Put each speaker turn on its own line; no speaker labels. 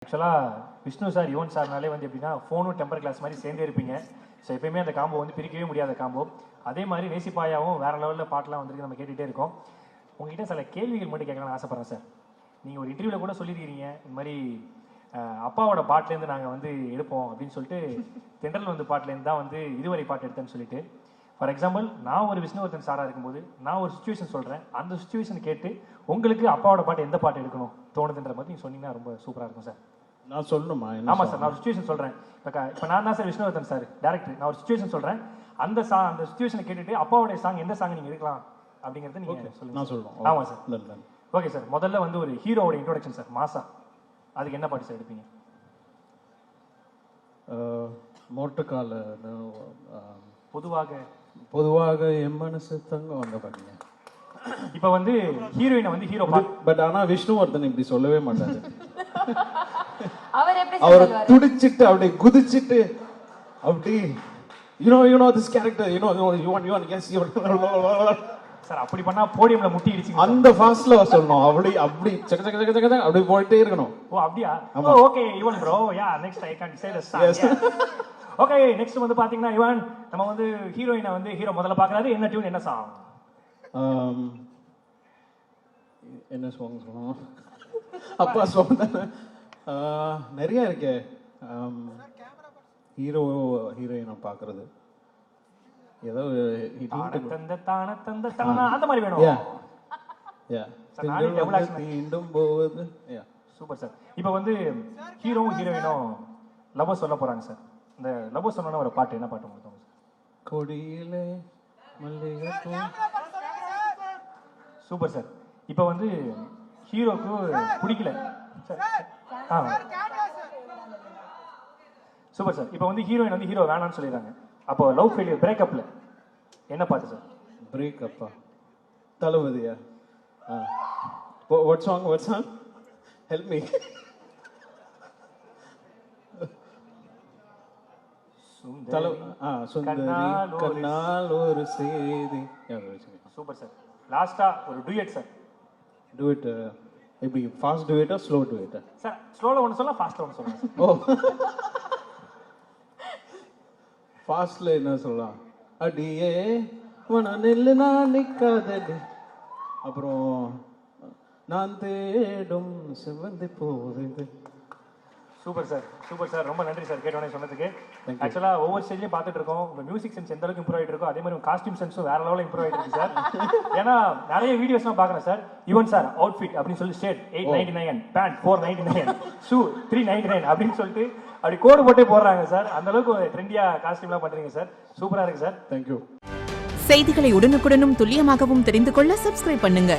ஆக்சுவலாக விஷ்ணு சார் யுவன் சார்னாலே வந்து எப்படின்னா ஃபோனும் டெம்பர் கிளாஸ் மாதிரி சேர்ந்தே இருப்பீங்க. ஸோ எப்பயுமே அந்த காம்போ வந்து பிரிக்கவே முடியாத காம்போ. அதே மாதிரி நேசிப்பாயாவும் வேறு லெவலில் பாட்டெலாம் வந்துருக்கு, நம்ம கேட்டுகிட்டே இருக்கோம். உங்ககிட்ட சில கேள்விகள் மட்டும் கேட்கலாம்னு ஆசைப்பட்றேன் சார். நீங்கள் ஒரு இன்டர்வியூவில் கூட சொல்லியிருக்கீங்க, இந்த மாதிரி அப்பாவோட பாட்டிலேருந்து நாங்கள் வந்து எடுப்போம் அப்படின்னு சொல்லிட்டு தென்றல் வந்து பாட்டிலேருந்து தான் வந்து இதுவரை பாட்டு எடுத்தேன்னு சொல்லிட்டு. ஃபார் எக்ஸாம்பிள், நான் ஒரு விஷ்ணுவர்தன் சாராக இருக்கும்போது நான் ஒரு சுச்சுவேஷன் சொல்கிறேன், அந்த சுச்சுவேஷன் கேட்டு உங்களுக்கு அப்பாவோட பாட்டு எந்த பாட்டு எடுக்கணும் தோணுதுன்ற மாதிரி நீங்கள் சொன்னீங்கன்னா ரொம்ப சூப்பராக இருக்கும் சார்.
நான் சொல்லணுமா?
ஆமாம் சார், நான் ஒரு சுச்சுவேஷன் சொல்கிறேன். இப்போ நான் தான் சார் விஷ்ணுவர்தன் சார் டேரக்டர். நான் ஒரு சுச்சுவேஷன் சொல்கிறேன், அந்த சுச்சுவேஷனை கேட்டுட்டு அப்பாவோடைய சாங் எந்த சாங் நீங்கள் எடுக்கலாம் அப்படிங்கிறத நீங்கள் சொல்லுங்கள்.
நான் சொல்லுவோம்.
ஆமாம் சார். ஓகே சார், முதல்ல வந்து ஒரு ஹீரோவோட இன்ட்ரோடக்ஷன் சார், மாசா. அதுக்கு என்ன பாட்டு சார் எடுப்பீங்க?
மோட்டுக்கால
பொதுவாக
என் மனசு தங்கம் வந்த பாருங்க.
இப்போ வந்து ஹீரோயினை வந்து ஹீரோ
பட் ஆனா விஷ்ணுவர்தன் இப்படி சொல்லவே மாட்டாரு.
அவர்
துடிச்சிட்டு அப்படியே குதிச்சிட்டு அப்படி you know this character you want yes you
sir அப்படி பண்ணா போடியம்ல முட்டி இடிச்சு
அந்த ஃபாஸ்ட்ல சொல்லணும். அப்படி சக்க சக்க சக்க சக்க அப்படி போயிட்டே இருக்கணும்.
ஓ அப்படியா? Okay Yuvan bro, yeah next I can say the song. Okay, next வந்து பாத்தீங்கன்னா யுவன் நம்ம வந்து ஹீரோயினை வந்து ஹீரோ முதல்ல பாக்குறாரு, என்ன டியூன் என்ன சாங்?
என்ன சாங் சொல்லணும்? அப்பா சாங் தானே நிறைய இருக்கே. ஹீரோயினை பாக்குறது ஏதோ
அந்த மாதிரி வேணும்.
தீண்டும் போவது.
Super sir. இப்போ வந்து ஹீரோவும் ஹீரோயினும் லவ் சொல்ல போறாங்க சார். இந்த லவ் சொன்னா ஒரு பாட்டு, என்ன பாட்டு உங்களுக்கு சார்?
கொடியிலே மல்லிகை.
Super sir. இப்போ வந்து ஹீரோக்கு பிடிக்கல சார். Super sir. இப்போ வந்து ஹீரோயின் வந்து ஹீரோ வேணாம்னு சொல்லிடுறாங்க, அப்போ லவ் ஃபெயிலியர் பிரேக்கப்ல என்ன பாட்டு சார்?
பிரேக்கப்பா தளபதியா? What song help me. சுந்தரி கண்ணால் ஒரு செய்தி.
Super sir. லாஸ்டா ஒரு டுயட் சார்.
டுயட் எப்படி? ஃபாஸ்ட் டுயட்டா ஸ்லோ டுயட்டா?
சார் ஸ்லோல ஒன்னு சொல்லலாம், ஃபாஸ்ட்ல ஒன்னு சொல்லலாம்.
ஓ ஃபாஸ்ட்ல என்ன சொல்லலாம்? அடியே உன நெல்லு நான் நிக்காதடி, அப்புறம் நான் தேடும் சிவந்து போகுது.
Super sir, super sir. ரொம்ப நன்றி சார் கேட்டோன்னே சொன்னதுக்கு. ஆக்சுவலா ஒவ்வொரு ஸ்டேஜ்லயும் பார்த்துட்டு இருக்கோம், உங்க மியூசிக் சென்ஸ் எந்த அளவுக்கு இம்ப்ரூவ் ஆயிட்டு இருக்கோ அதே மாதிரி உங்க காஸ்டியூம் சென்ஸும் வேற லெவலில் இம்ப்ரூவ் ஆயிட்டு இருக்கு சார். ஏன்னா நிறைய வீடியோஸ்லாம் பார்க்குறேன் சார், யுவன் சார் அவுட்ஃபிட் அப்படின்னு சொல்லி ஸ்டேட் 899, பேண்ட் 499, ஷூ 399 அப்படின்னு சொல்லிட்டு அப்படி கோடு போட்டே போடுறாங்க சார். அந்த அளவுக்கு ட்ரெண்டியா காஸ்டியூம்லாம் பண்றீங்க சார். சூப்பரா இருக்கு சார்.
தேங்க்யூ.
செய்திகளை உடனுக்குடனும் துல்லியமாகவும் தெரிந்து கொள்ள சப்ஸ்கிரைப் பண்ணுங்க.